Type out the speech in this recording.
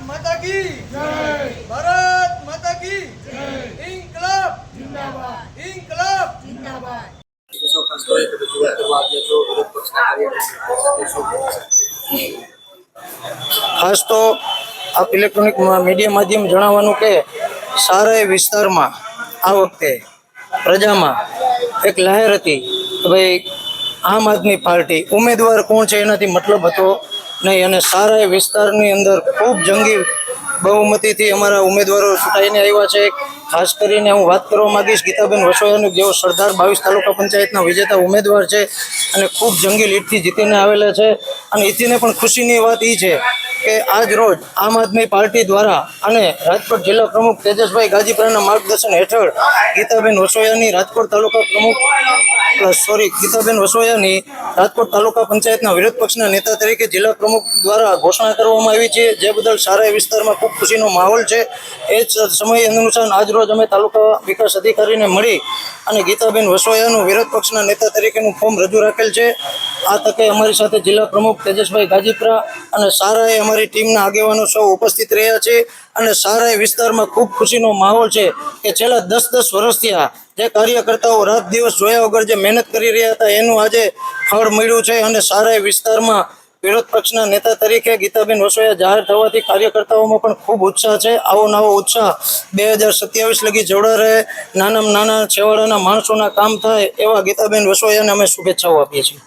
माता की जय, भारत माता की जय, इंकलाब जिंदाबाद, इंकलाब जिंदाबाद। ખાસ તો આપ ઇલેક્ટ્રોનિક મીડિયા માધ્યમ જણાવવાનું કે સારા વિસ્તારમાં આ વખતે પ્રજામાં એક લહેર હતી કે ભાઈ આમ આદમી પાર્ટી ઉમેદવાર કોણ છે એનાથી મતલબ હતો નહીં, અને સારા વિસ્તારની અંદર ખૂબ જંગી બહુમતીથી અમારા ઉમેદવારો ચૂંટાઈને આવ્યા છે. ખાસ કરીને હું વાત કરવા માગીશ ગીતાબેન વસોયાની, જેઓ સરદાર 22 તાલુકા પંચાયતના વિજેતા ઉમેદવાર છે અને ખૂબ જંગી લીડથી જીતીને આવેલા છે. અને એથીને પણ ખુશીની વાત એ છે કે આજ રોજ આમ આદમી પાર્ટી દ્વારા અને રાજકોટ જિલ્લા પ્રમુખ તેજસભાઈ ગાજીપરાના માર્ગદર્શન હેઠળ ગીતાબેન વસોયાની રાજકોટ તાલુકા પ્રમુખ ગીતાબેન વસોયાની રાજકોટ તાલુકા પંચાયતના વિરોધ પક્ષના નેતા તરીકે જિલ્લા પ્રમુખ દ્વારા ઘોષણા કરવામાં આવી છે, જે બદલ સારા વિસ્તારમાં ખૂબ ખુશીનો માહોલ છે. એ જ સમય અનુસાર આજરોજ અમે તાલુકા વિકાસ અધિકારીને મળી અને ગીતાબેન વસોયાનું વિરોધ પક્ષના નેતા તરીકેનું ફોર્મ રજૂ રાખેલ છે. આ તકે અમારી સાથે જિલ્લા પ્રમુખ તેજસભાઈ ગાજીપરા અને સારાએ અમારી ટીમના આગેવાનો સૌ ઉપસ્થિત રહ્યા છે. અને સારા વિસ્તારમાં ખૂબ ખુશીનો માહોલ છે કે છેલ્લા 10 વર્ષથી જે કાર્યકર્તાઓ રાત દિવસ જોયા વગર જે મહેનત કરી રહ્યા હતા એનું આજે ફળ મળ્યું છે. અને સારા વિસ્તારમાં વિરોધ પક્ષના નેતા તરીકે ગીતાબેન વસોયા જાહેર થવાથી કાર્યકર્તાઓમાં પણ ખૂબ ઉત્સાહ છે. આવો નવો ઉત્સાહ 2027 લગી જોડા રહે, નાના છેવાડાના માણસોના કામ થાય એવા ગીતાબેન વસોયાને અમે શુભેચ્છાઓ આપીએ છીએ.